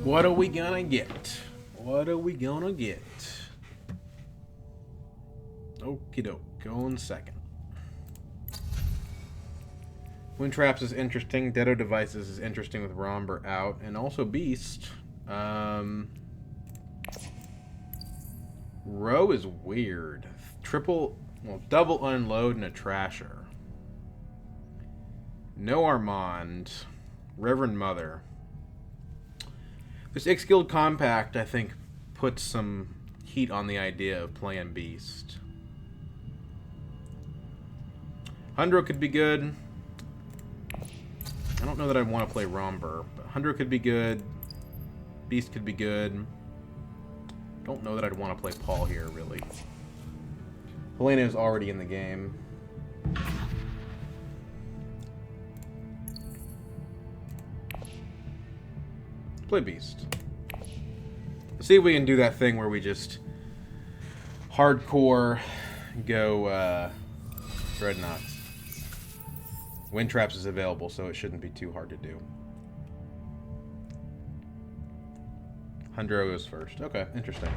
What are we gonna get? What are we gonna get? Okie doke. Going second. Wind Traps is interesting. Deado Devices is interesting with Romber out. And also Beast. Row is weird. Double Unload and a Trasher. No Armand. Reverend Mother. This X-Guild Compact, I think, puts some heat on the idea of playing Beast. Hundro could be good. I don't know that I want to play Romber, but Hundro could be good. Beast could be good. Don't know that I'd want to play Paul here, really. Helena is already in the game. Play Beast. Let's see if we can do that thing where we just hardcore go Dreadnoughts. Wind Traps is available, so it shouldn't be too hard to do. Hundro goes first. Okay, interesting.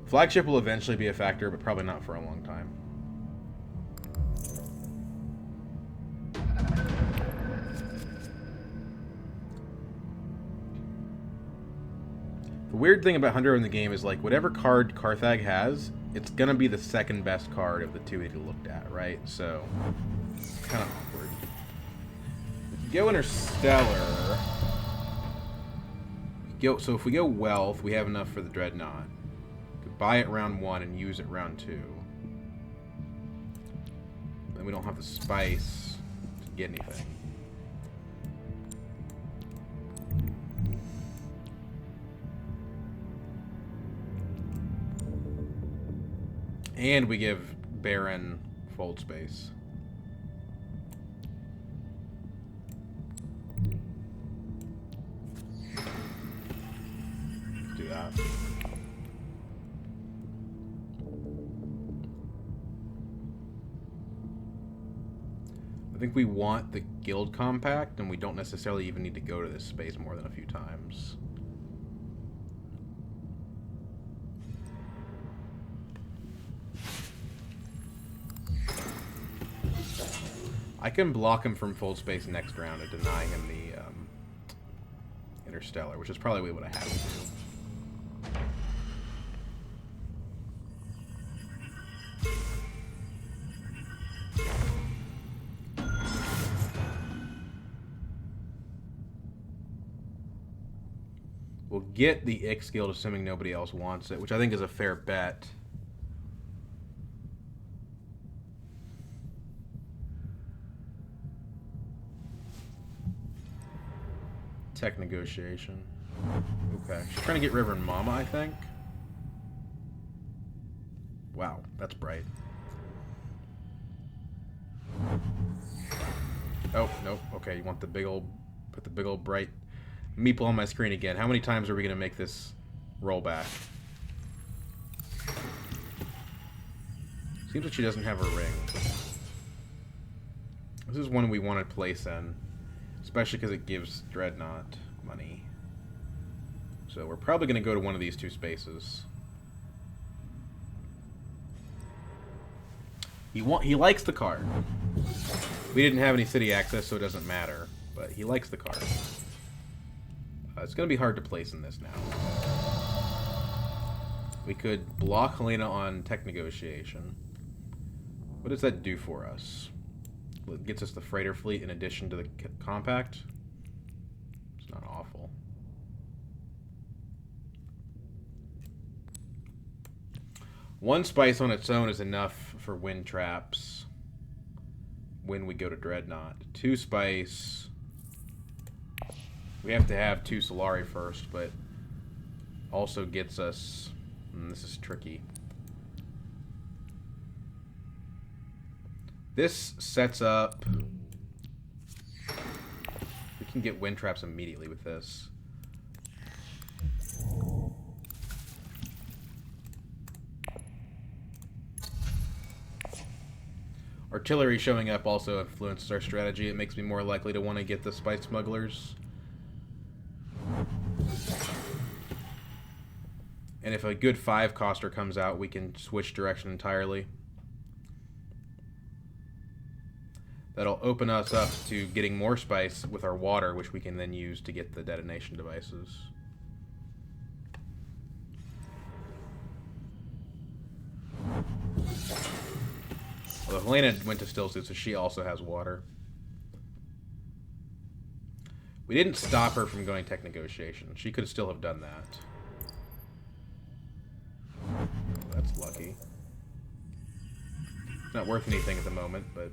Flagship will eventually be a factor, but probably not for a long time. The weird thing about Hunter in the game is, like, whatever card Carthag has, it's gonna be the second best card of the two that he looked at, right? So, it's kind of awkward. If you go Interstellar... So if we go Wealth, we have enough for the Dreadnought. We could buy it round 1 and use it round 2. Then we don't have the Spice to get anything. And we give Baron fold space. Let's do that. I think we want the guild compact, and we don't necessarily even need to go to this space more than a few times. I can block him from full space next round and deny him the Interstellar, which is probably what I have to do. We'll get the X Guild, assuming nobody else wants it, which I think is a fair bet. Tech negotiation. Okay. She's trying to get Reverend Mama, I think. Wow, that's bright. Oh, nope. Okay, you want the big old... Put the big old bright meeple on my screen again. How many times are we going to make this roll back? Seems like she doesn't have a ring. This is one we want to place in. Especially because it gives Dreadnought money. So we're probably going to go to one of these two spaces. He likes the card. We didn't have any city access, so it doesn't matter. But he likes the card. It's going to be hard to place in this now. We could block Helena on tech negotiation. What does that do for us? It gets us the freighter fleet in addition to the compact. It's not awful. One spice on its own is enough for wind traps when we go to Dreadnought. 2 spice. We have to have 2 Solari first, but also gets us... this is tricky. This sets up... We can get wind traps immediately with this. Artillery showing up also influences our strategy. It makes me more likely to want to get the spice smugglers. And if a good 5-coster comes out, we can switch direction entirely. That'll open us up to getting more spice with our water, which we can then use to get the detonation devices. Well, Helena went to Stillsuit, so she also has water. We didn't stop her from going tech negotiation. She could still have done that. That's lucky. It's not worth anything at the moment, but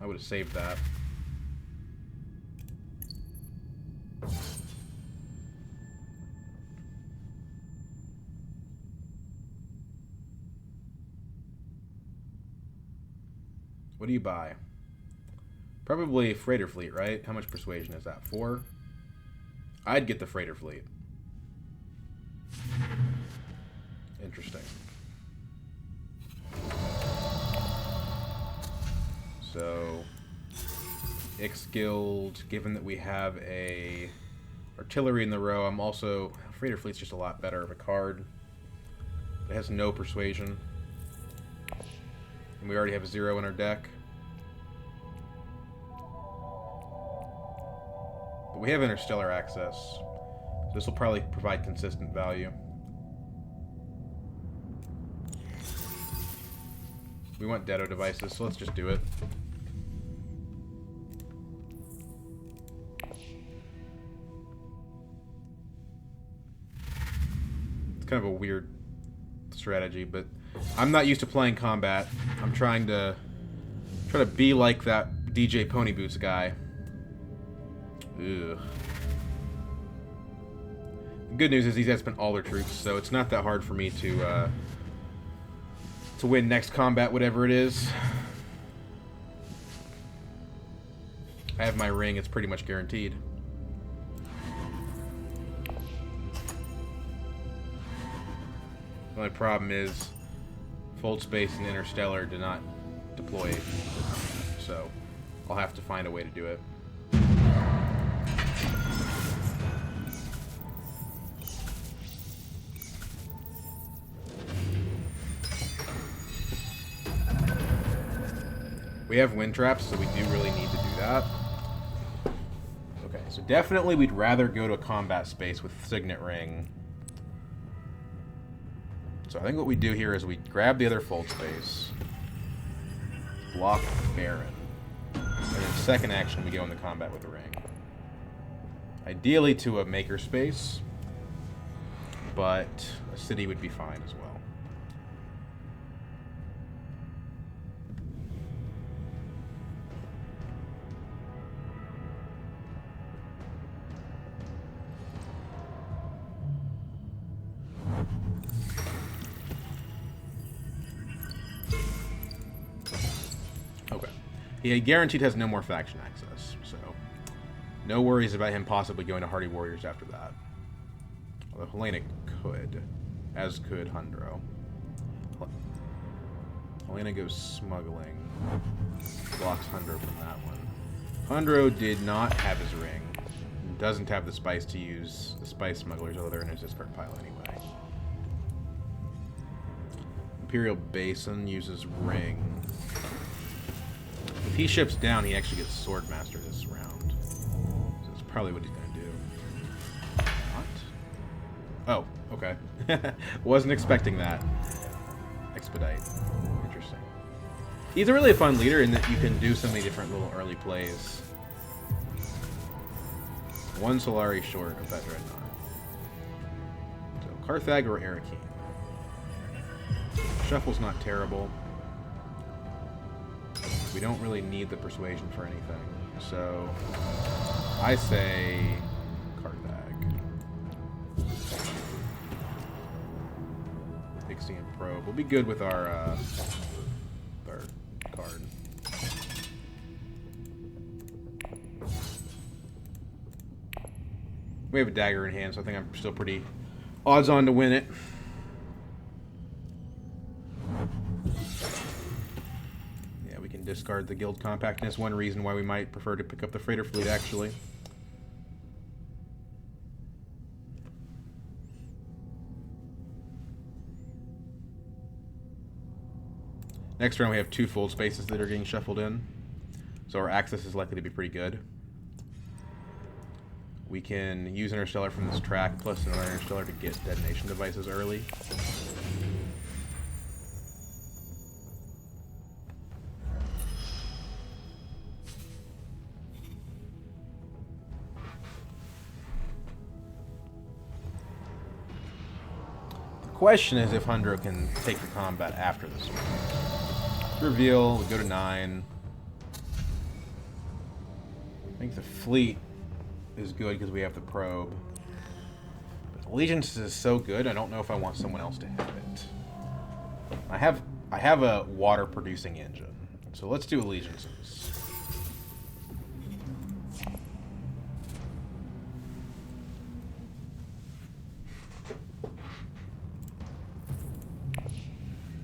I would have saved that. What do you buy? Probably freighter fleet, right? How much persuasion is that? 4? I'd get the freighter fleet. Interesting. So, Ix Guild, given that we have a artillery in the row, I'm also... Freighter fleet's just a lot better of a card. It has no persuasion. And we already have 0 in our deck. But we have interstellar access. So this will probably provide consistent value. We want Deto devices, so let's just do it. It's kind of a weird strategy, but I'm not used to playing combat. I'm trying to be like that DJ Pony Boots guy. Ugh. The good news is these guys spent all their troops, so it's not that hard for me to win next combat, whatever it is. I have my ring, it's pretty much guaranteed. The only problem is Fold Space and Interstellar do not deploy, so I'll have to find a way to do it. We have wind traps, so we do really need to do that. Okay, so definitely we'd rather go to a combat space with Signet Ring. So I think what we do here is we grab the other Fold Space, block Baron, and then second action we go into combat with the ring. Ideally to a Maker Space, but a city would be fine as well. He guaranteed has no more faction access, so no worries about him possibly going to Hardy Warriors after that. Although Helena could, as could Hundro. Helena goes smuggling, blocks Hundro from that one. Hundro did not have his ring, doesn't have the spice to use the spice smugglers, although they're in his discard pile anyway. Imperial Basin uses ring. If he ships down, he actually gets Swordmaster this round. So that's probably what he's going to do. Not? Oh, okay. Wasn't expecting that. Expedite. Interesting. He's a really fun leader in that you can do so many different little early plays. 1 Solari short of that Dreadnought. So Carthag or Arakeen. Shuffle's not terrible. We don't really need the persuasion for anything, so I say Carthag. Ixian Probe. We'll be good with our card. We have a dagger in hand, so I think I'm still pretty odds on to win it. can discard the guild compactness. One reason why we might prefer to pick up the freighter fleet, actually. Next round we have 2 full spaces that are getting shuffled in. So our access is likely to be pretty good. We can use Interstellar from this track, plus another Interstellar to get detonation devices early. The question is if Hundro can take the combat after this one. Reveal, we go to 9. I think the fleet is good because we have the probe. But Allegiance is so good, I don't know if I want someone else to have it. I have a water producing engine, so let's do Allegiances.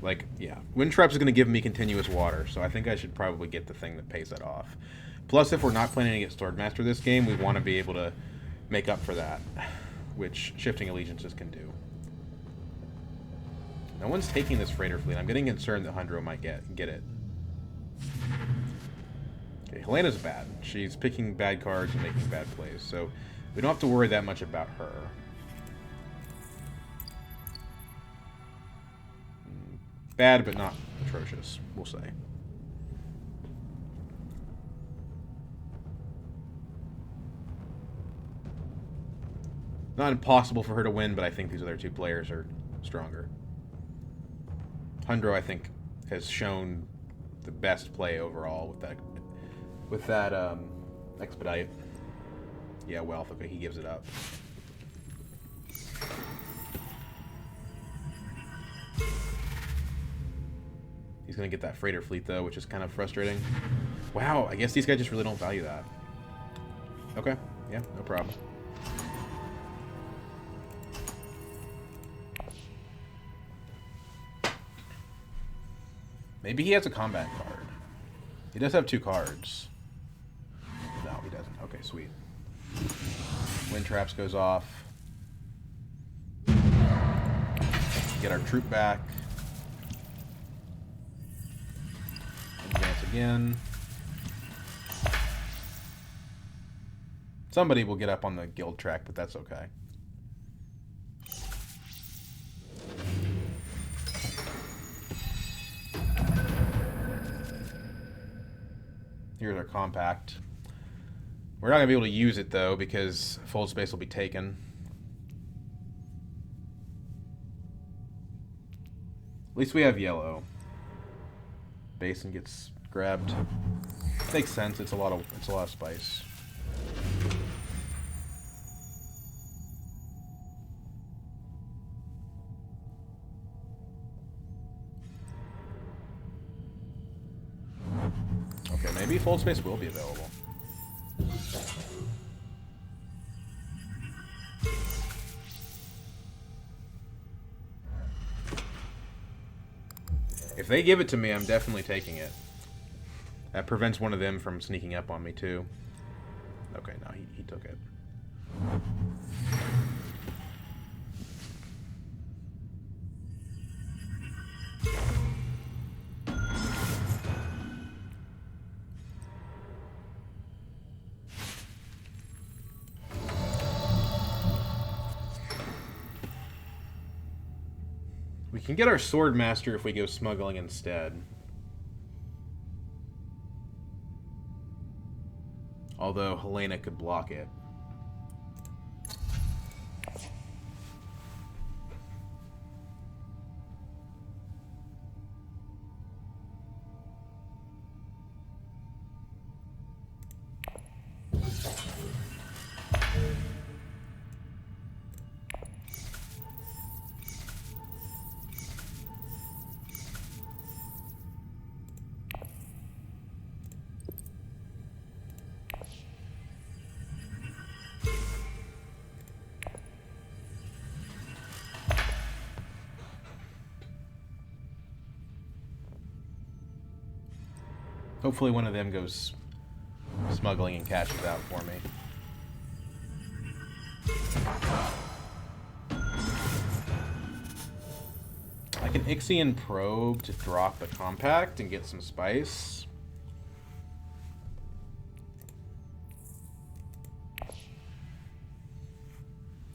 Like, yeah, Wind Traps is going to give me continuous water, so I think I should probably get the thing that pays that off. Plus, if we're not planning to get Swordmaster this game, we want to be able to make up for that, which Shifting Allegiances can do. No one's taking this freighter fleet. I'm getting concerned that Hundro might get it. Okay, Helena's bad. She's picking bad cards and making bad plays, so we don't have to worry that much about her. Bad, but not atrocious, we'll say. Not impossible for her to win, but I think these other 2 players are stronger. Hundro, I think, has shown the best play overall with that expedite. Yeah, wealth. Okay, he gives it up. He's going to get that freighter fleet, though, which is kind of frustrating. Wow, I guess these guys just really don't value that. Okay, yeah, no problem. Maybe he has a combat card. He does have 2 cards. No, he doesn't. Okay, sweet. Wind Traps goes off. Get our troop back. Advance again. Somebody will get up on the guild track, but that's okay. Here's our compact. We're not going to be able to use it, though, because full space will be taken. At least we have yellow. Basin gets grabbed. Makes sense. It's a lot of spice. Okay, maybe full space will be available. If they give it to me, I'm definitely taking it. That prevents one of them from sneaking up on me, too. Okay, no, he took it. We can get our Swordmaster if we go smuggling instead. Although Helena could block it. Hopefully one of them goes smuggling and cashes out for me. I can Ixion Probe to drop a compact and get some spice.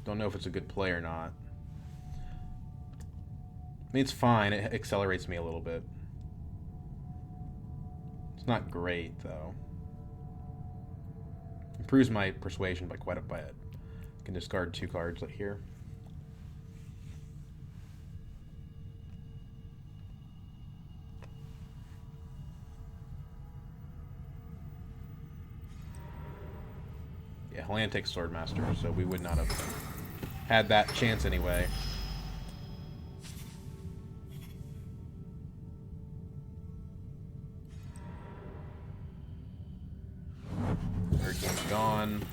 Don't know if it's a good play or not. I mean, it's fine. It accelerates me a little bit. It's not great, though. Improves my persuasion by quite a bit. I can discard 2 cards like here. Yeah, Helena takes Swordmaster, so we would not have had that chance anyway. Hurricane's gone.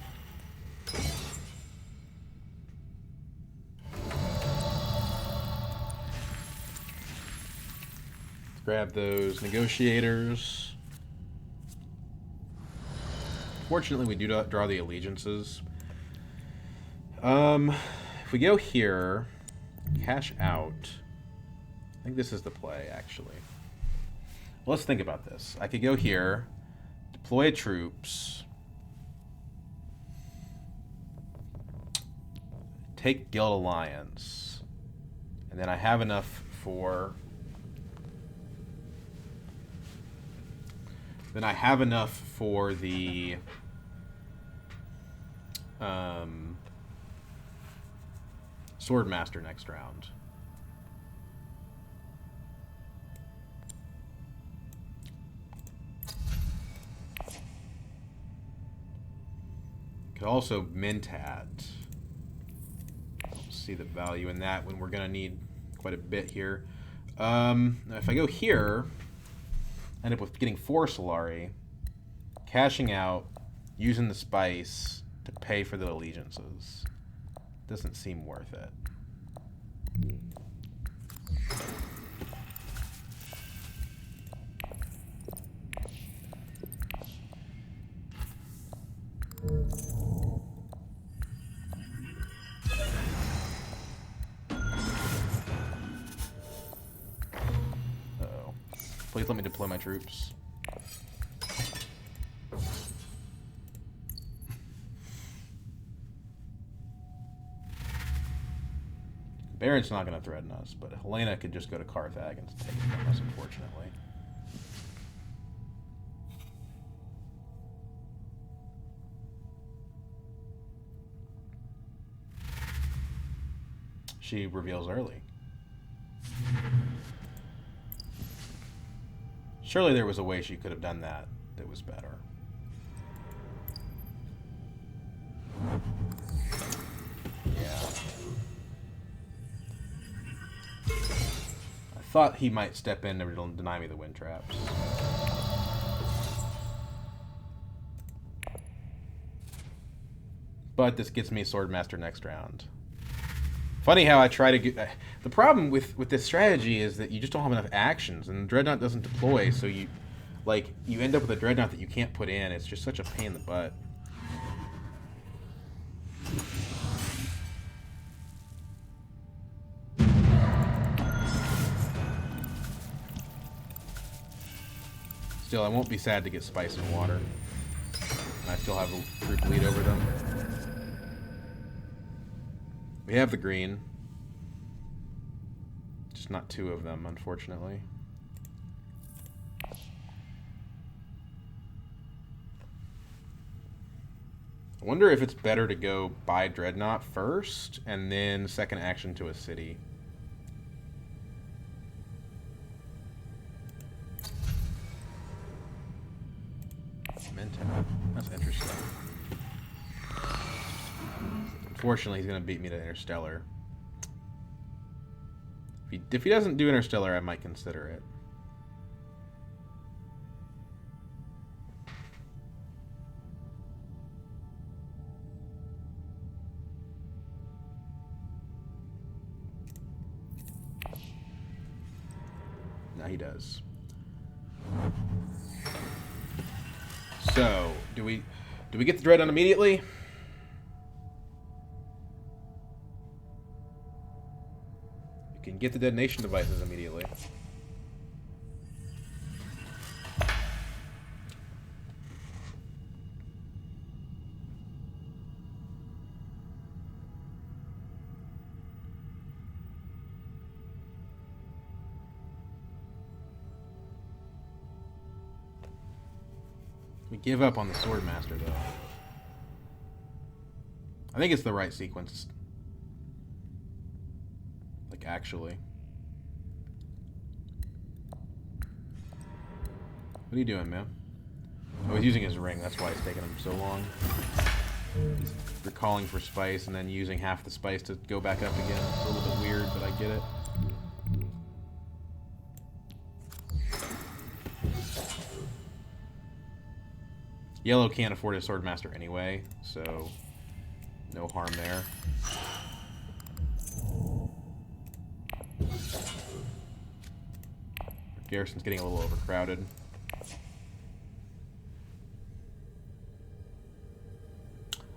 Let's grab those negotiators. Fortunately, we do draw the allegiances. If we go here, cash out. I think this is the play, actually. Well, let's think about this. I could go here, deploy troops, take Guild Alliance, and then I have enough for... Then I have enough for the... Swordmaster next round. Could also mint at. See the value in that when we're going to need quite a bit here. If I go here, I end up with getting 4 Solari, cashing out, using the spice to pay for the allegiances. Doesn't seem worth it. Uh-oh. Please let me deploy my troops. Baron's not going to threaten us, but Helena could just go to Carthage and take it from us, unfortunately. She reveals early. Surely there was a way she could have done that that was better. Yeah. I thought he might step in and deny me the wind traps. But this gets me Swordmaster next round. Funny how I try to get... the problem with this strategy is that you just don't have enough actions, and Dreadnought doesn't deploy, so you end up with a Dreadnought that you can't put in. It's just such a pain in the butt. Still, I won't be sad to get Spice and Water. I still have a troop lead over them. We have the green. Just not 2 of them, unfortunately. I wonder if it's better to go buy Dreadnought first, and then second action to a city. Mentat. That's interesting. Unfortunately, he's going to beat me to Interstellar. If he doesn't do Interstellar, I might consider it. No, he does. So, do we get the dread on immediately? You can get the detonation devices immediately. We give up on the Swordmaster, though. I think it's the right sequence. Like, actually. What are you doing, man? Oh, he's using his ring. That's why it's taking him so long. He's recalling for spice and then using half the spice to go back up again. It's a little bit weird, but I get it. Yellow can't afford a Swordmaster anyway, so no harm there. Garrison's getting a little overcrowded.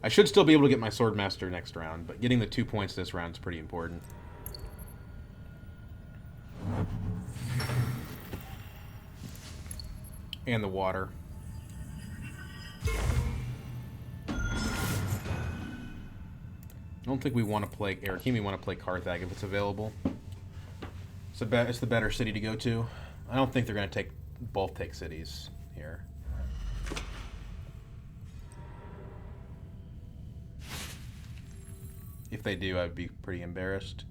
I should still be able to get my Swordmaster next round, but getting the 2 points this round is pretty important. And the water. I don't think we want to play Arakeen. We want to play Carthag if it's available. It's the better city to go to. I don't think they're going to both take cities here. If they do, I'd be pretty embarrassed.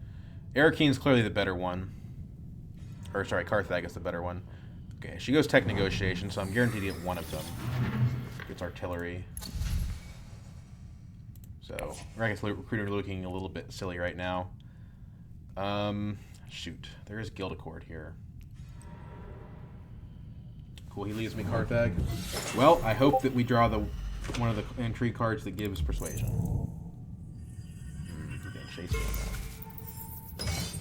Arakeen's clearly the better one. Or, sorry, Carthag is the better one. Okay, she goes tech negotiation, so I'm guaranteed to get one of them. It's artillery. So, Racket's recruiter looking a little bit silly right now. Shoot. There is Guildicord here. Cool, he leaves me Carthag. Well, I hope that we draw one of the intrigue cards that gives persuasion. He's gonna chase me on that.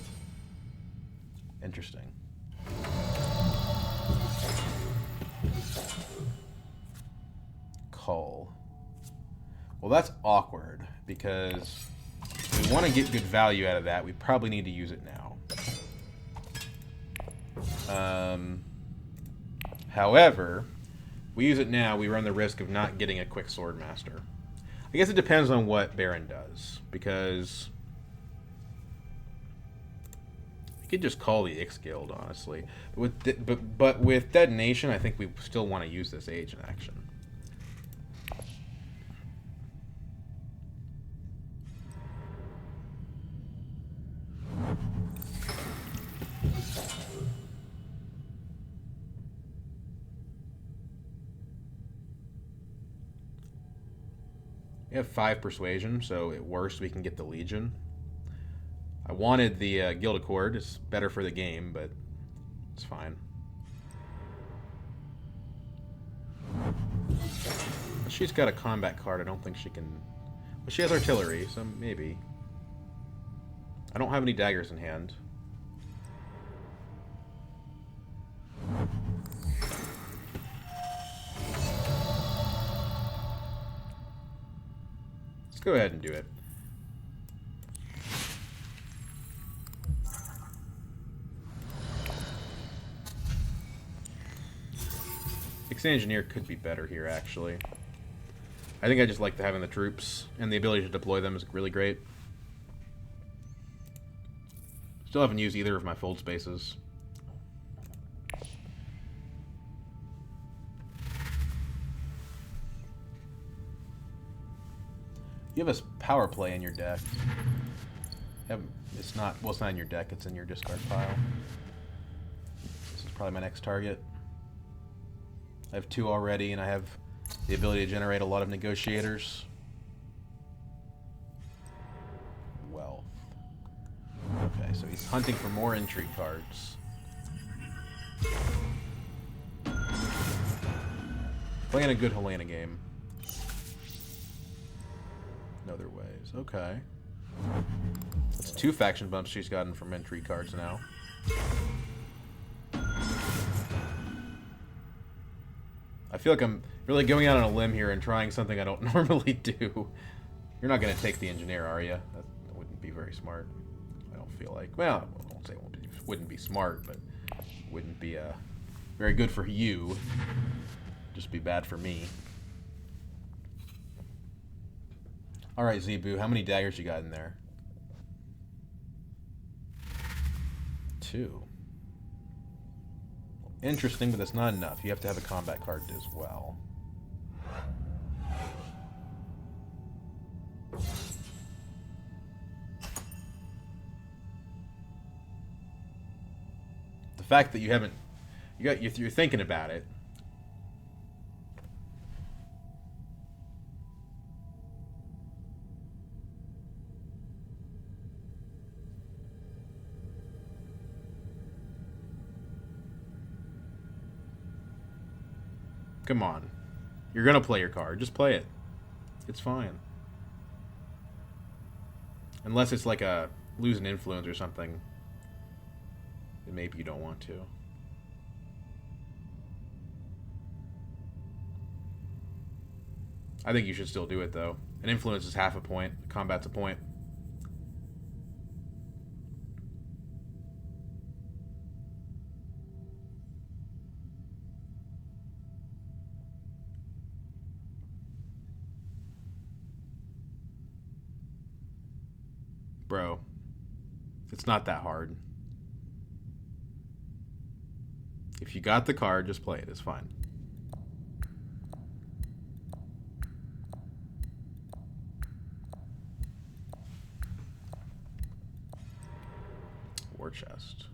Interesting. Cull. Well, that's awkward, because if we want to get good value out of that, we probably need to use it now. However, we use it now, we run the risk of not getting a quick Swordmaster. I guess it depends on what Baron does, because we could just call the Ix Guild, honestly. But with Detonation, I think we still want to use this age in action. We have 5 persuasion, so at worst we can get the Legion. I wanted the Guildicord. It's better for the game, but it's fine. She's got a combat card. I don't think she can... Well, she has artillery, so maybe. I don't have any daggers in hand. Let's go ahead and do it. Ix Engineer could be better here, actually. I think I just like having the troops, and the ability to deploy them is really great. Still haven't used either of my fold spaces. You have a power play in your deck. It's not in your deck, it's in your discard pile. This is probably my next target. I have 2 already, and I have the ability to generate a lot of negotiators. Wealth. Okay, so he's hunting for more intrigue cards. Playing a good Helena game. Other ways. Okay. That's 2 faction bumps she's gotten from intrigue cards now. I feel like I'm really going out on a limb here and trying something I don't normally do. You're not going to take the engineer, are you? That wouldn't be very smart. I don't feel like. Well, I won't say it wouldn't be smart, but it wouldn't be very good for you. Just be bad for me. All right, Zebu, how many daggers you got in there? 2. Interesting, but that's not enough. You have to have a combat card as well. The fact that you haven't, you're thinking about it. Come on. You're going to play your card. Just play it. It's fine. Unless it's like a losing influence or something. Then maybe you don't want to. I think you should still do it, though. An influence is half a point. Combat's a point. Bro, it's not that hard. If you got the card, just play it. It's fine. War chest.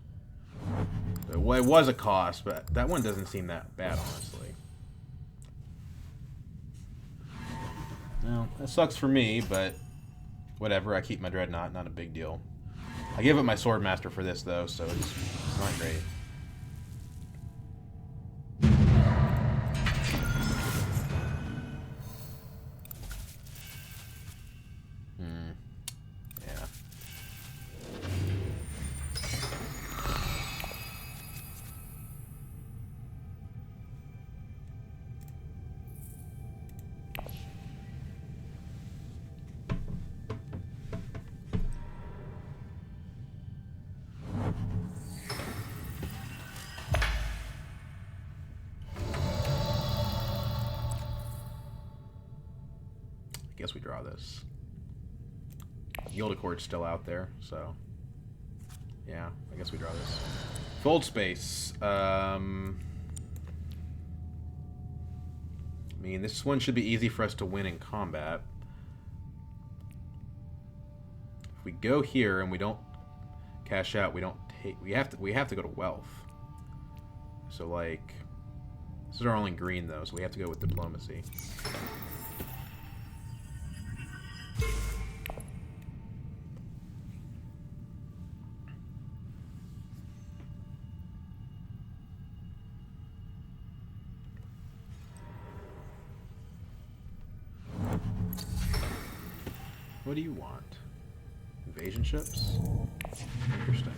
It was a cost, but that one doesn't seem that bad, honestly. Well, that sucks for me, but whatever. I keep my Dreadnought. Not a big deal. I give up my Swordmaster for this, though, so it's not great. Yeah. I guess we draw this. Gildacord's still out there, so yeah, I guess we draw this. Fold space. I mean, this one should be easy for us to win in combat. If we go here and we don't cash out, we don't take. We have to go to wealth. So like, this is our only green though, so we have to go with diplomacy. What do you want? Invasion ships? Interesting.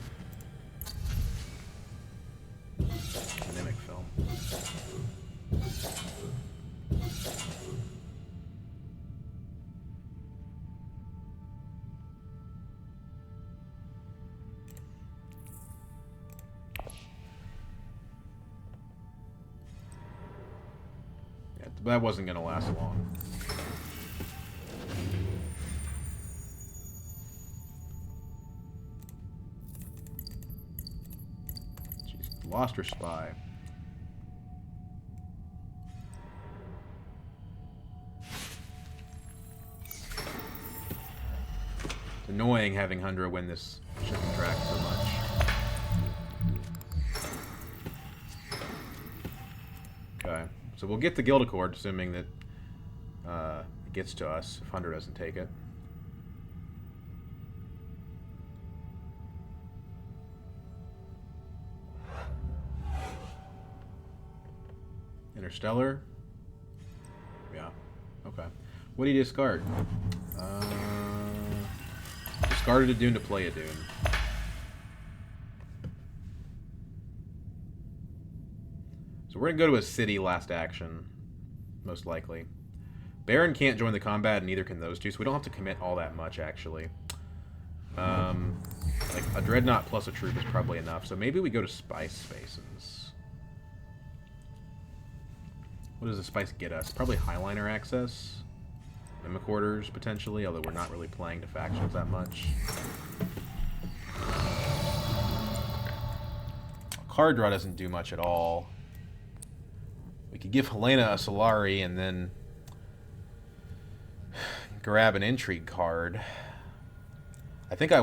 Mimic film. Yeah, that wasn't going to last long. Lost her spy. It's annoying having Hundra win this shipping track so much. Okay, so we'll get the Gildacord, assuming that it gets to us if Hundra doesn't take it. Interstellar? Yeah. Okay. What do you discard? Discarded a Dune to play a Dune. So we're going to go to a city last action. most likely. Baron can't join the combat, and neither can those two, so we don't have to commit all that much, actually. Like, a Dreadnought plus a troop is probably enough, so maybe we go to Spice Spaces. What does the Spice get us? Probably Highliner access. Mimic Orders, potentially, although we're not really playing to factions that much. Card draw doesn't do much at all. We could give Helena a Solari and then grab an intrigue card. I think I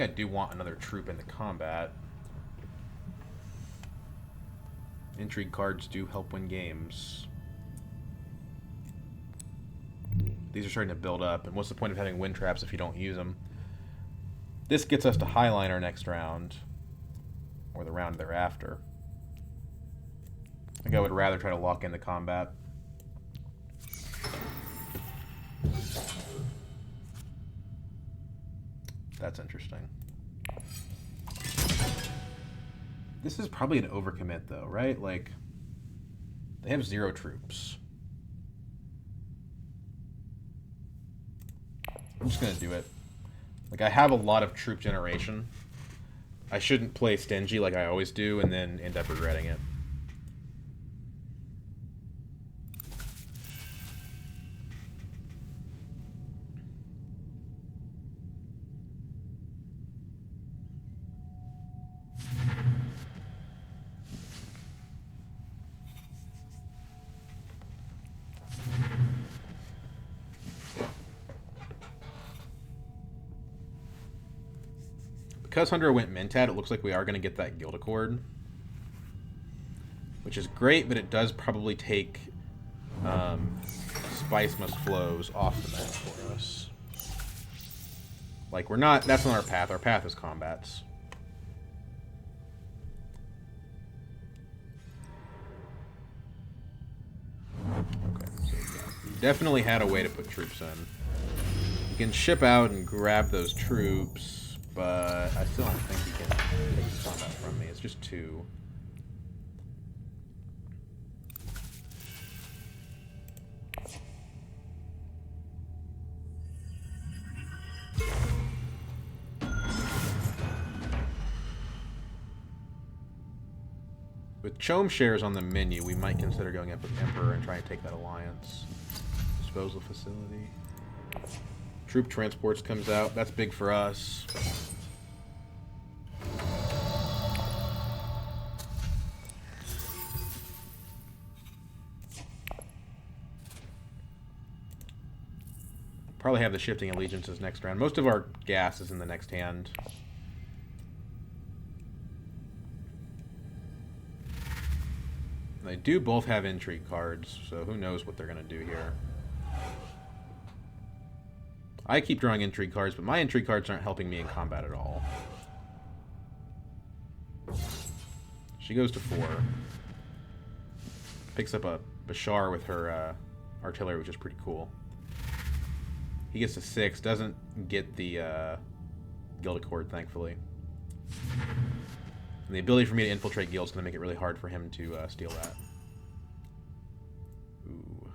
do want another troop in the combat. Intrigue cards do help win games. These are starting to build up, and what's the point of having wind traps if you don't use them? This gets us to Highliner next round, or the round thereafter. I think I would rather try to lock in the combat. That's interesting. This is probably an overcommit, though, right? Like, they have 0 troops. I'm just going to do it. Like, I have a lot of troop generation. I shouldn't play stingy like I always do and then end up regretting it. Because Hunter went Mentat, it looks like we are going to get that Guild Accord. Which is great, but it does probably take Spice Must Flows off the map for us. Like, we're not... That's not our path. Our path is combats. Okay, so yeah, we definitely had a way to put troops in. You can ship out and grab those troops. But I still don't think he can take the combat from me. It's just 2. With Chome shares on the menu, we might consider going up with Emperor and trying to take that alliance. Disposal facility. Troop transports comes out. That's big for us. Probably have the shifting allegiances next round. Most of our gas is in the next hand. They do both have intrigue cards, so who knows what they're going to do here. I keep drawing intrigue cards, but my intrigue cards aren't helping me in combat at all. She goes to 4. Picks up a Bashar with her artillery, which is pretty cool. He gets to 6, doesn't get the Guild Accord, thankfully. And the ability for me to infiltrate guilds is going to make it really hard for him to steal that. Ooh.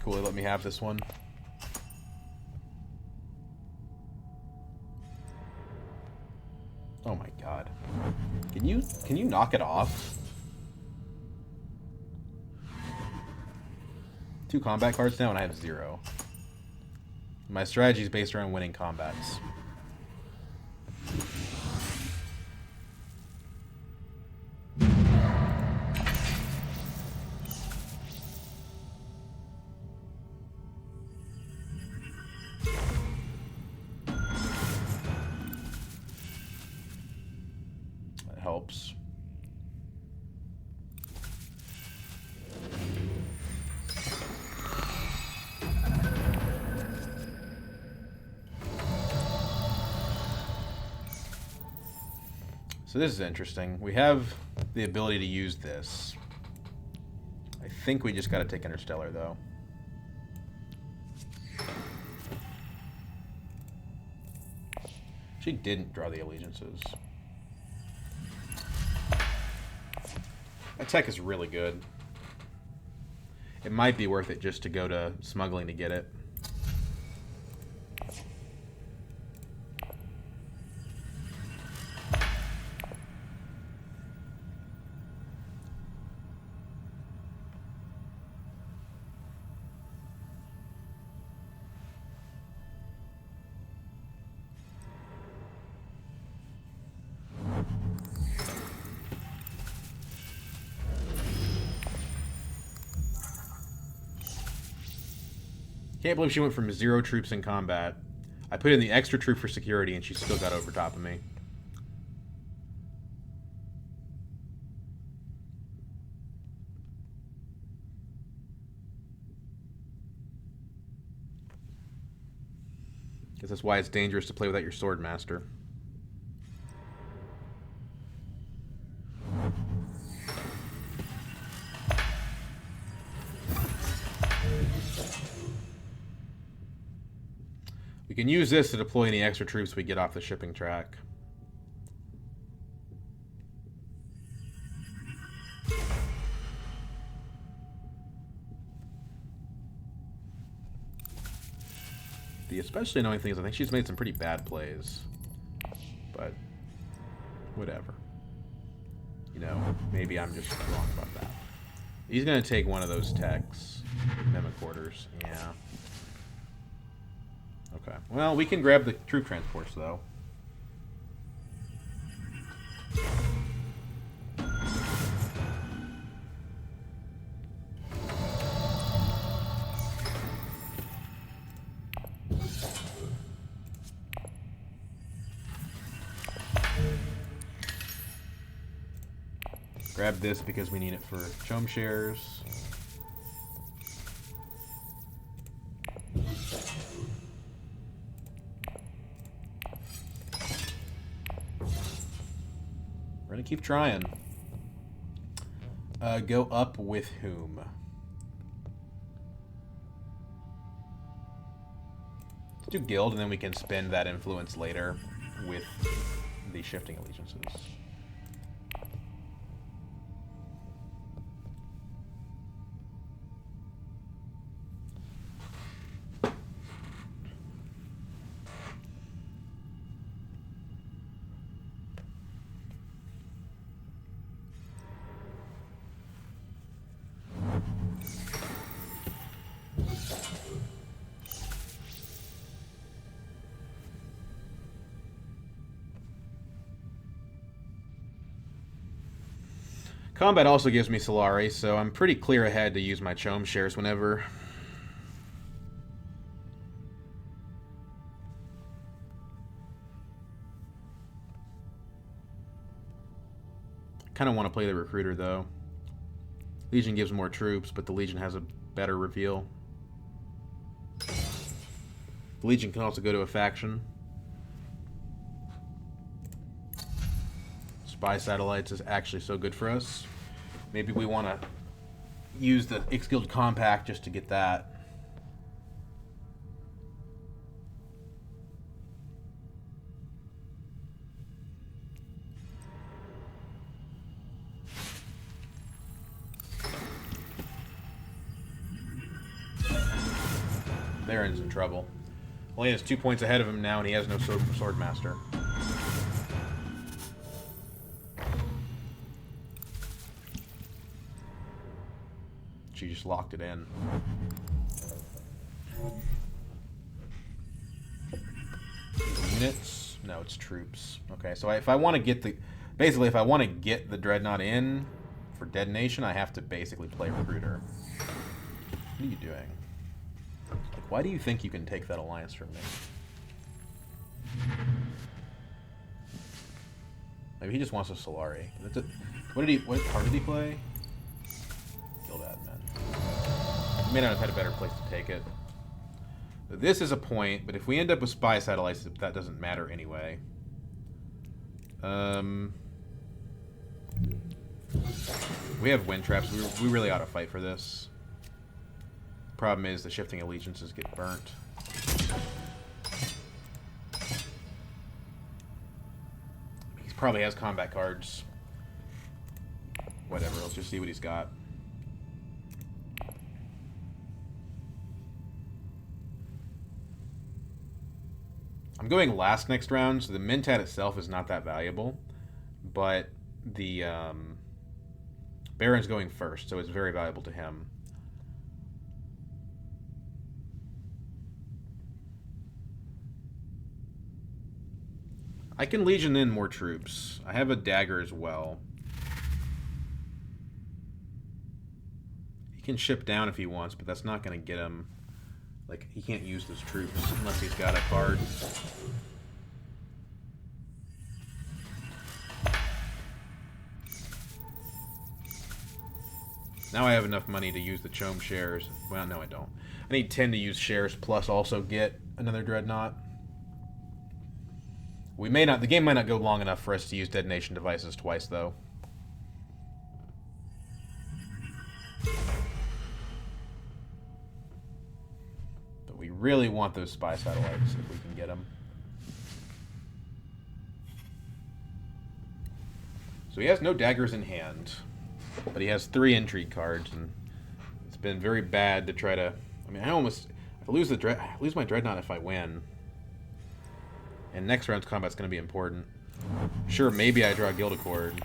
Cool, they let me have this one. Oh my god. Can you knock it off? 2 combat cards now and I have 0. My strategy is based around winning combats. Helps. So this is interesting. We have the ability to use this. I think we just got to take Interstellar, though. She didn't draw the allegiances. That tech is really good. it might be worth it just to go to smuggling to get it. Can't believe she went from 0 troops in combat. I put in the extra troop for security and she still got over top of me. Guess that's why it's dangerous to play without your sword master. We can use this to deploy any extra troops we get off the shipping track. The especially annoying thing is I think she's made some pretty bad plays. But, whatever. You know, maybe I'm just wrong about that. He's going to take one of those techs. Mimic quarters, yeah. Okay. Well, we can grab the troop transports, though. Grab this because we need it for chome shares. We're gonna keep trying. Go up with whom? Let's do guild, and then we can spend that influence later with the shifting allegiances. Combat also gives me Solari, so I'm pretty clear ahead to use my chome shares whenever. Kind of want to play the recruiter, though. Legion gives more troops, but the Legion has a better reveal. The Legion can also go to a faction. Spy satellites is actually so good for us. Maybe we want to use the X-Guild Compact just to get that. Baron's in trouble. Well, he has 2 points ahead of him now, and he has no sword master. She just locked it in. Units? No, it's troops. Okay, so if I want to get the... Basically, if I want to get the Dreadnought in for Detonation, I have to basically play Recruiter. What are you doing? Like, why do you think you can take that alliance from me? Maybe he just wants a Solari. What card did he play? Guild Admin. He may not have had a better place to take it. This is a point, but if we end up with spy satellites, that doesn't matter anyway. We have wind traps. We really ought to fight for this. Problem is the shifting allegiances get burnt. He probably has combat cards. Whatever, let's just see what he's got. I'm going last next round, so the Mentat itself is not that valuable, but the Baron's going first, so it's very valuable to him. I can Legion in more troops. I have a dagger as well. He can ship down if he wants, but that's not going to get him. Like, he can't use those troops unless he's got a card. Now I have enough money to use the Chome shares. Well, no, I don't. I need 10 to use shares plus also get another Dreadnought. We may not. The game might not go long enough for us to use detonation devices twice, though. But we really want those spy satellites if we can get them. So he has no daggers in hand, but he has 3 intrigue cards, and it's been very bad to try to. I mean, I lose my Dreadnought if I win. And next round's combat's going to be important. Sure, maybe I draw Guild Accord.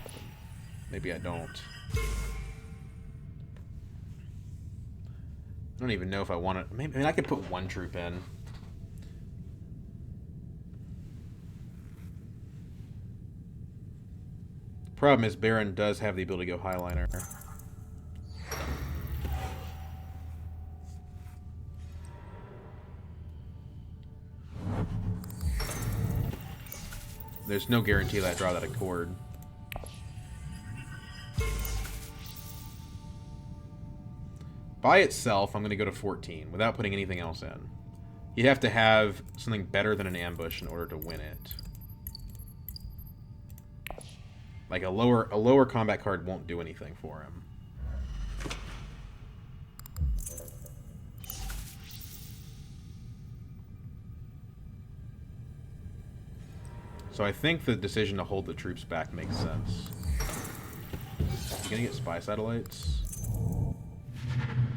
Maybe I don't. I don't even know if I want to. I mean, I could put 1 troop in. Problem is, Baron does have the ability to go Highliner. There's no guarantee that I draw that Accord. By itself, I'm going to go to 14 without putting anything else in. You'd have to have something better than an ambush in order to win it. Like a lower combat card won't do anything for him. So I think the decision to hold the troops back makes sense. You gonna get spy satellites?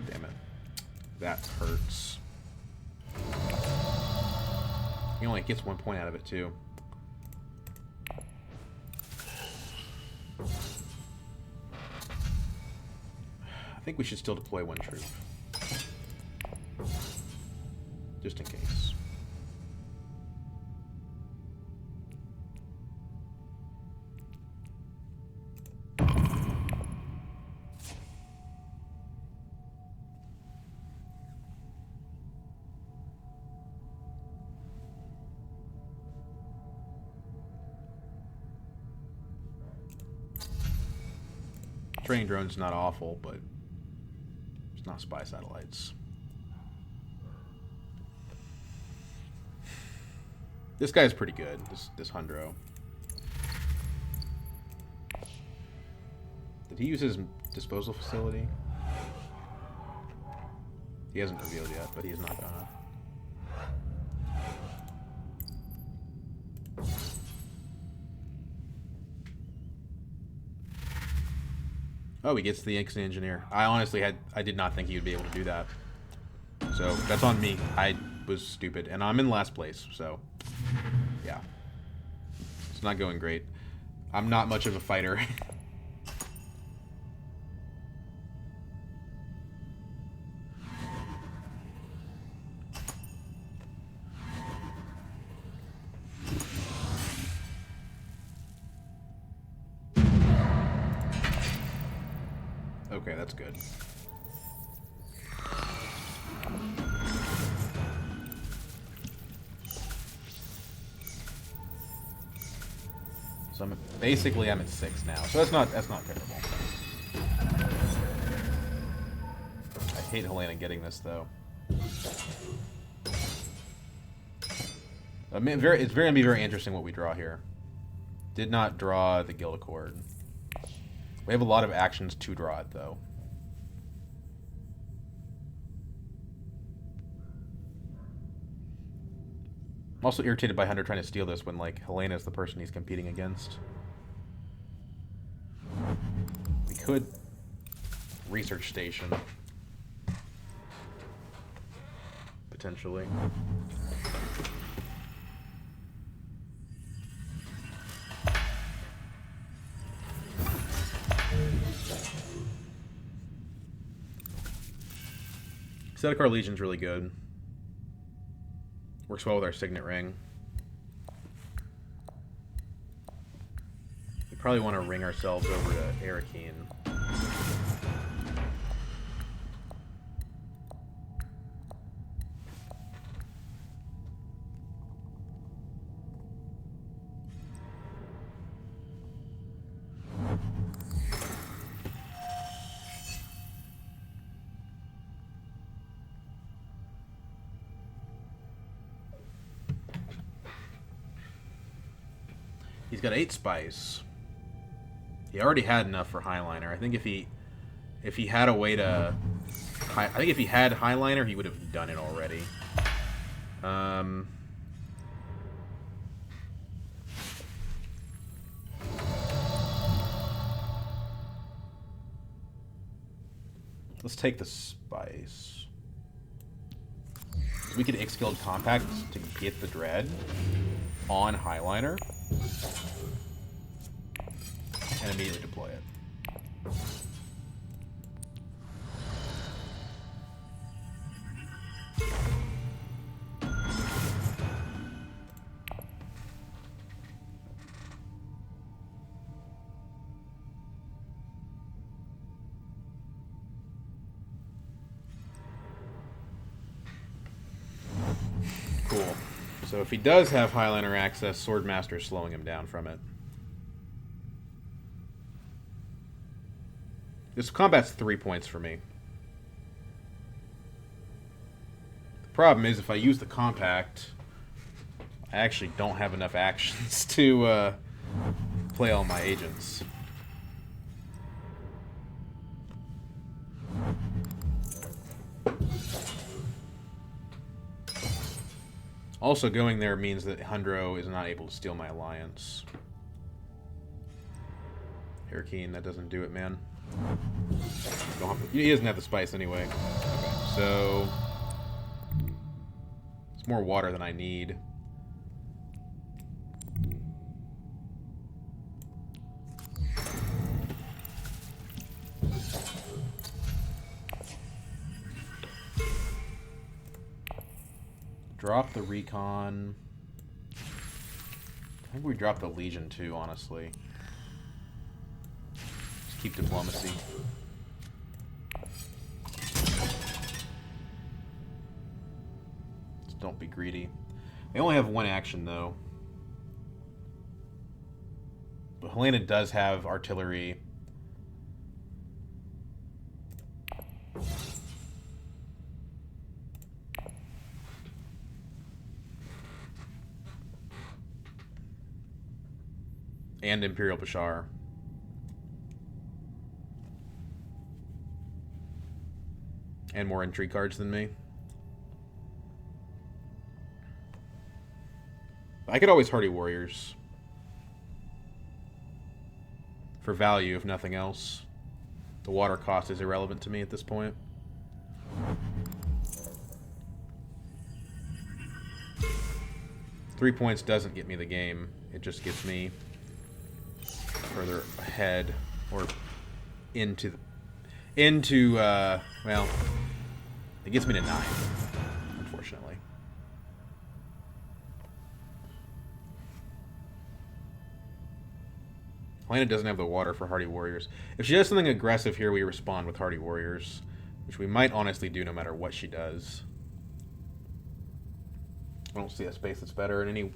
Damn it. That hurts. He only gets 1 point out of it, too. I think we should still deploy 1 troop. Just in case. Training drone's not awful, but it's not spy satellites. This guy's pretty good, this Hundro. Did he use his disposal facility? He hasn't revealed yet, but he's not gonna. Oh, he gets the Instant Engineer. I honestly I did not think he would be able to do that. So, that's on me. I was stupid. And I'm in last place, so yeah. It's not going great. I'm not much of a fighter. Okay, that's good. So basically I'm at 6 now. So that's not terrible. I hate Helena getting this though. I mean, it's going to be very interesting what we draw here. Did not draw the Guild Accord. We have a lot of actions to draw it, though. I'm also irritated by Hunter trying to steal this when, like, Helena is the person he's competing against. We could research station. Potentially. Zedekar Legion's really good. Works well with our Signet Ring. We probably want to ring ourselves over to Arakeen. He's got 8 spice. He already had enough for Highliner. I think if he had a way to, I think if he had Highliner, he would have done it already. Let's take the spice. We could X-Guild Compact to get the Dread on Highliner and immediately deploy it. Cool. So if he does have Highliner access, Swordmaster is slowing him down from it. This combat's 3 points for me. The problem is if I use the compact, I actually don't have enough actions to play all my agents. Also, going there means that Hundro is not able to steal my alliance. Arakeen, that doesn't do it, man. He doesn't have the spice anyway. Okay, so it's more water than I need. Drop the recon. I think we drop the Legion too, honestly. Just keep diplomacy. Just don't be greedy. They only have one action though. But Helena does have artillery. And Imperial Bashar. And more intrigue cards than me. I could always Hardy Warriors. For value, if nothing else. The water cost is irrelevant to me at this point. Three points doesn't get me the game. It just gets me further ahead or into well, it gets me to 9, unfortunately. Helena doesn't have the water for Hardy Warriors. If she does something aggressive here, we respond with Hardy Warriors, which we might honestly do no matter what she does. I don't see a space that's better in any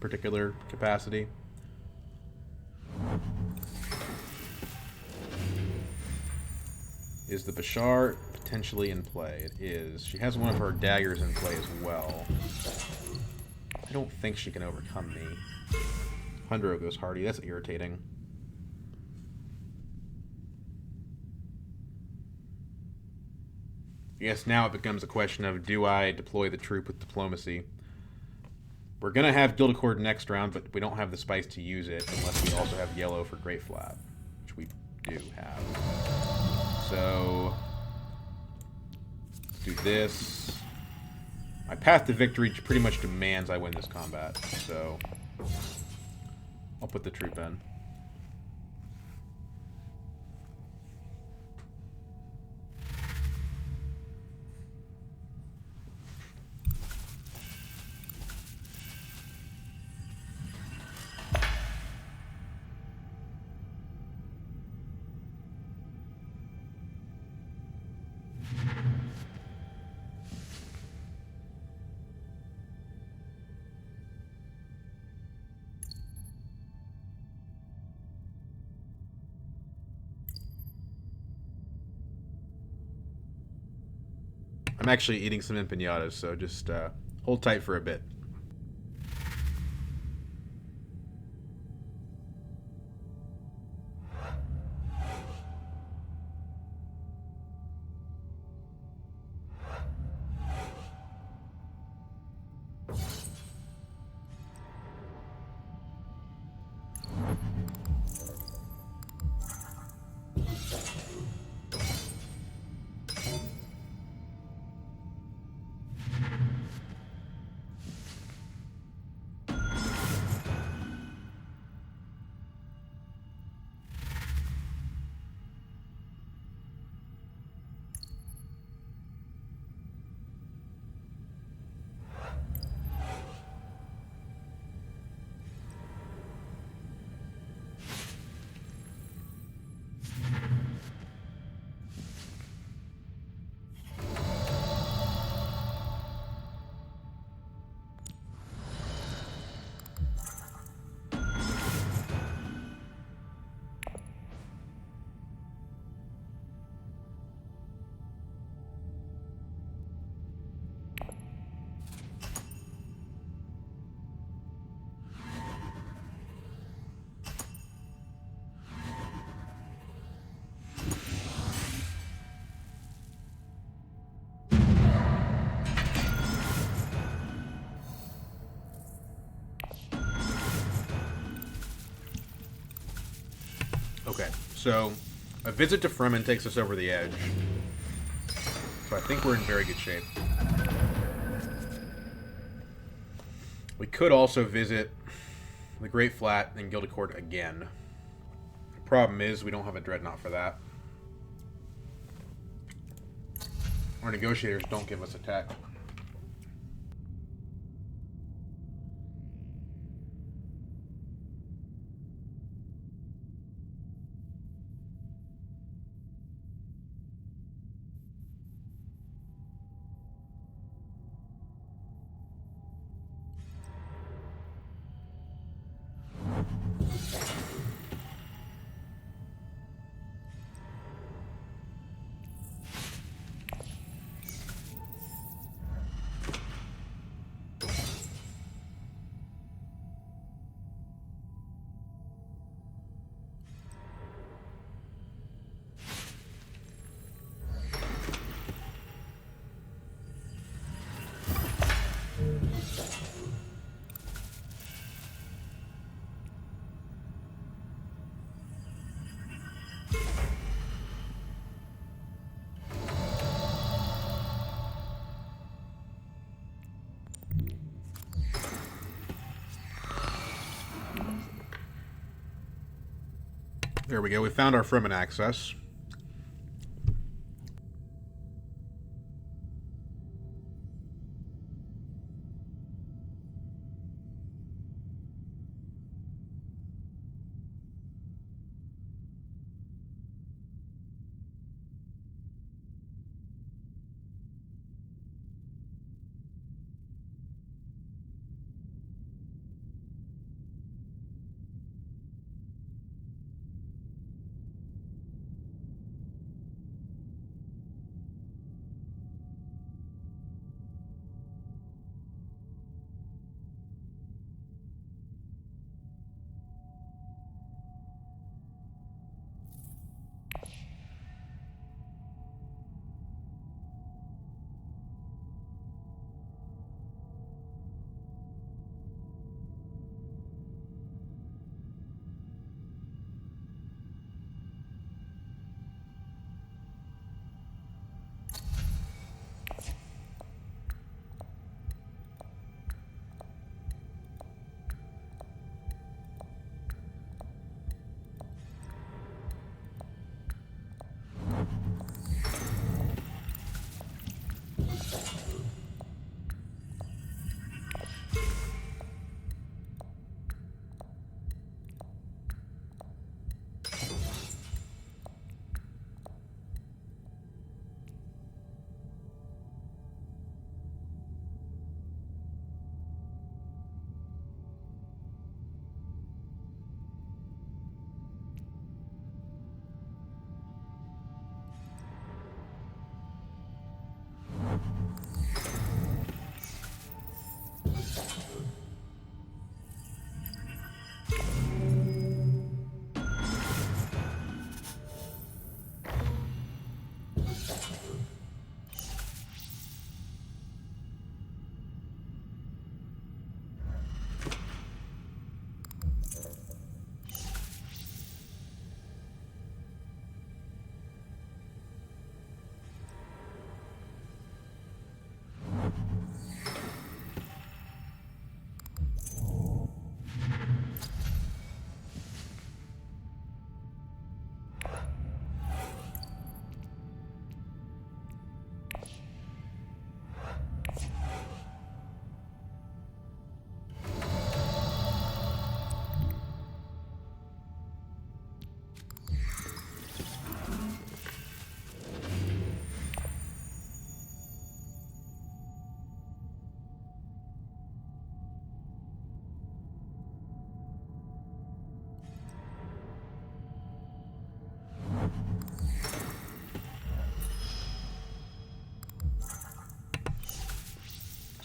particular capacity. Is the Bashar potentially in play? It is. She has one of her daggers in play as well. I don't think she can overcome me. Hundro goes Hardy. That's irritating. Yes, now it becomes a question of, do I deploy the troop with diplomacy? We're going to have Guild Accord next round, but we don't have the spice to use it unless we also have yellow for Great Flap, which we do have. So, let's do this. My path to victory pretty much demands I win this combat, so I'll put the troop in. I'm actually eating some empanadas, so just hold tight for a bit. Okay, so a visit to Fremen takes us over the edge. So I think we're in very good shape. We could also visit the Great Flat and Gilded Court again. The problem is we don't have a Dreadnought for that. Our negotiators don't give us attack. There we go. We found our Fremen access.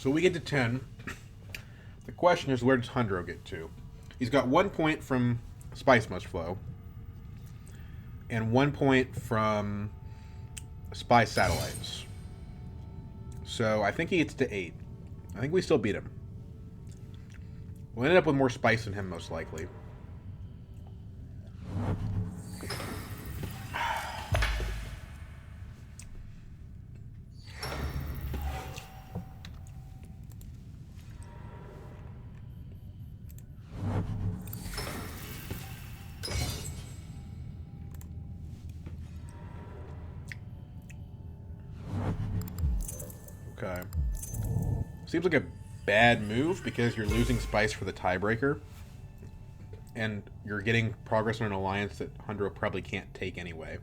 So we get to 10. The question is, where does Hundro get to? He's got 1 point from Spice Must Flow. And 1 point from Spy Satellites. So I think he gets to 8. I think we still beat him. We'll end up with more spice than him, most likely. Okay. Seems like a bad move because you're losing spice for the tiebreaker. And you're getting progress on an alliance that Hundro probably can't take anyway.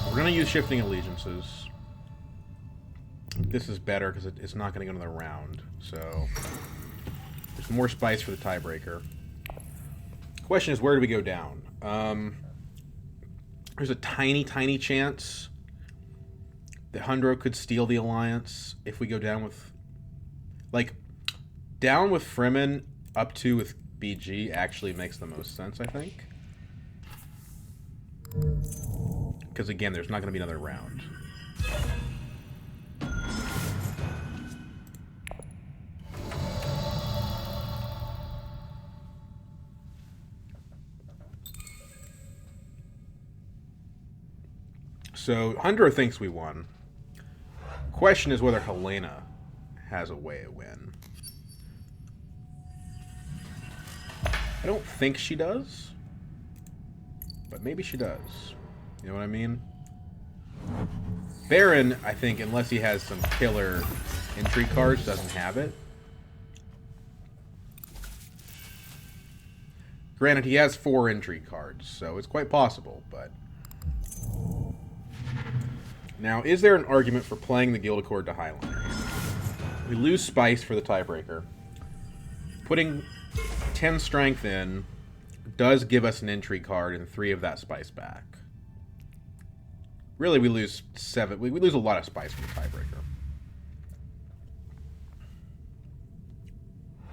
We're going to use Shifting Allegiances. This is better because it's not going to go another round. So, there's more spice for the tiebreaker. Question is, where do we go down? There's a tiny, tiny chance that Hundro could steal the alliance if we go down with... Like, down with Fremen, up to with BG actually makes the most sense, I think. Because, again, there's not going to be another round. So, Hundro thinks we won. Question is whether Helena has a way to win. I don't think she does. But maybe she does. You know what I mean? Baron, I think, unless he has some killer intrigue cards, doesn't have it. Granted, he has 4 intrigue cards, so it's quite possible, but... Now, is there an argument for playing the Guild Accord to Highliner? We lose Spice for the tiebreaker. Putting 10 Strength in does give us an intrigue card and 3 of that Spice back. Really, we lose 7. We lose a lot of spice from the tiebreaker.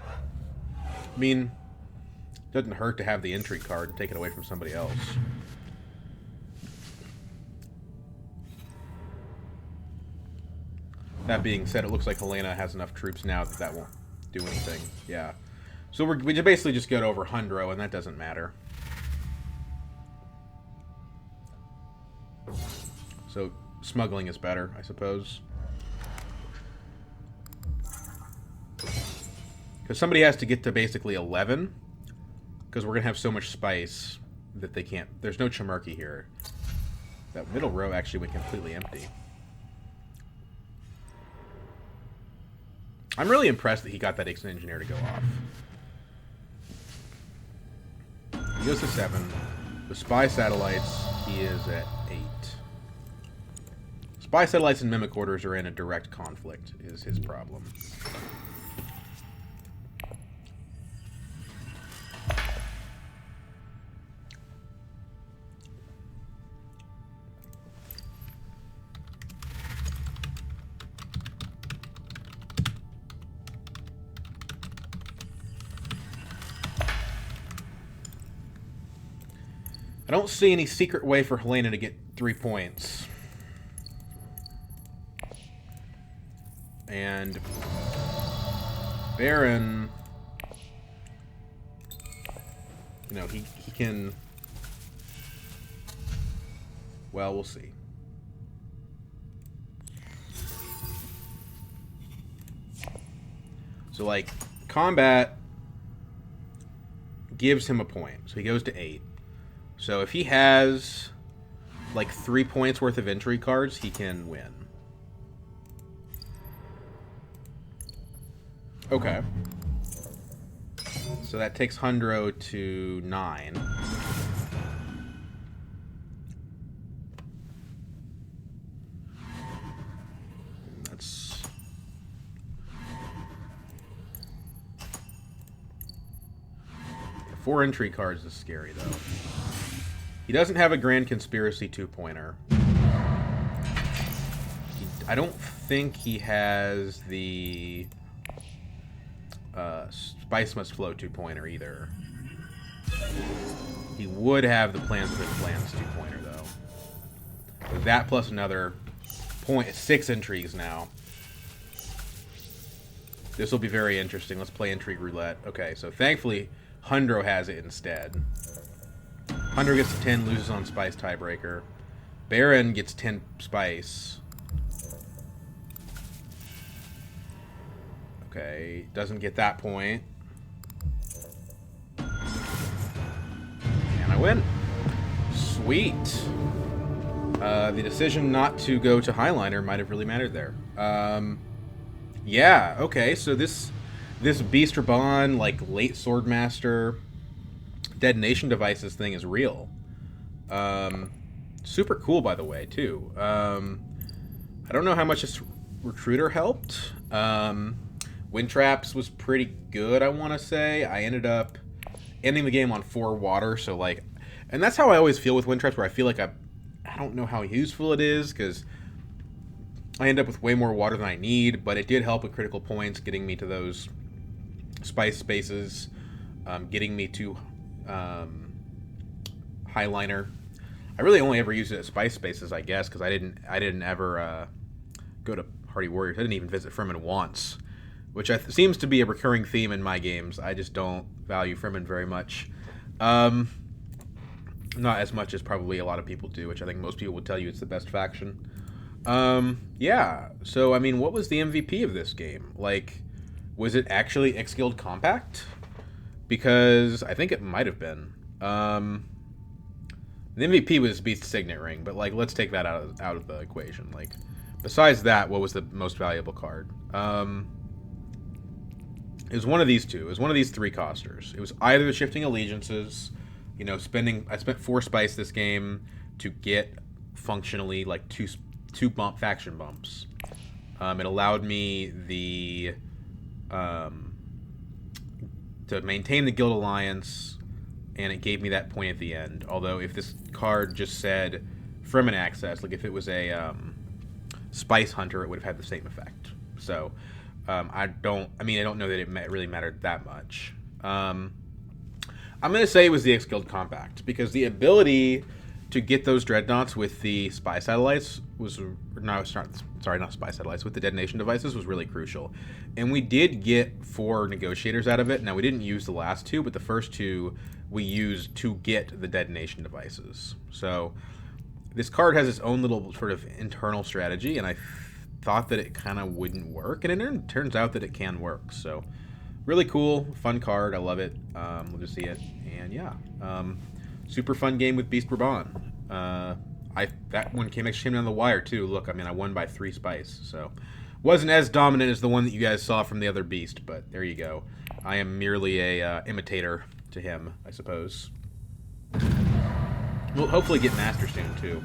I mean, it doesn't hurt to have the intrigue card and take it away from somebody else. That being said, it looks like Helena has enough troops now that that won't do anything. Yeah. So we basically just get over Hundro, and that doesn't matter. So, smuggling is better, I suppose. Because somebody has to get to basically 11. Because we're going to have so much spice that they can't... There's no Chimerki here. That middle row actually went completely empty. I'm really impressed that he got that Ixon Engineer to go off. He goes to 7. The Spy Satellites, he is at 8. Spy Satellites and Mimic Orders are in a direct conflict, is his problem. I don't see any secret way for Helena to get 3 points. And Baron, you know, he can, well, we'll see. So, like, combat gives him a point. So he goes to 8. So if he has, like, 3 points worth of entry cards, he can win. Okay. So that takes Hundro to 9. That's... Four entry cards is scary, though. He doesn't have a Grand Conspiracy 2-pointer. I don't think he has the Spice Must Flow 2-pointer either. He would have the Plans Within Plans 2-pointer, though. With that plus another 6 entries now. This will be very interesting. Let's play Intrigue Roulette. Okay, so thankfully, Hundro has it instead. Hundro gets to 10, loses on Spice Tiebreaker. Baron gets 10 Spice. Okay, doesn't get that point. And I win. Sweet. The decision not to go to Highliner might have really mattered there. Yeah, okay, so this Beast Raban, like, late Swordmaster Detonation devices thing is real. Super cool, by the way, too. I don't know how much this Recruiter helped. Wind Traps was pretty good, I want to say. I ended up ending the game on 4 water, so, like... And that's how I always feel with Wind Traps, where I feel like I don't know how useful it is, because I end up with way more water than I need, but it did help with critical points, getting me to those Spice spaces, getting me to Highliner. I really only ever used it at Spice spaces, I guess, because I didn't ever go to Hardy Warriors. I didn't even visit Fremen once, which seems to be a recurring theme in my games. I just don't value Fremen very much. Not as much as probably a lot of people do, which I think most people would tell you it's the best faction. Yeah, so, I mean, what was the MVP of this game? Like, was it actually X-Guild Compact? Because I think it might have been. The MVP was Beast Signet Ring, but, like, let's take that out of the equation. Like, besides that, what was the most valuable card? It was one of these two. It was one of these 3 costers. It was either the Shifting Allegiances, you know, I spent 4 spice this game to get functionally like two faction bumps. It allowed me to maintain the Guild Alliance, and it gave me that point at the end. Although if this card just said Fremen access, like if it was a Spice Hunter, it would have had the same effect. So I don't know that it really mattered that much. I'm going to say it was the X-Guild Compact, because the ability to get those Dreadnoughts with the Spy Satellites with the Detonation devices was really crucial. And we did get 4 Negotiators out of it. Now, we didn't use the last 2, but the first 2 we used to get the Detonation devices. So this card has its own little sort of internal strategy, and I thought that it kind of wouldn't work, and it turns out that it can work. So really cool, fun card. I love it. Love to see it. And yeah, super fun game with Beast Raban. That one came down the wire too. Look, I mean, I won by 3 spice, so wasn't as dominant as the one that you guys saw from the other Beast, but there you go. I am merely a imitator to him, I suppose. We'll hopefully get Master soon too.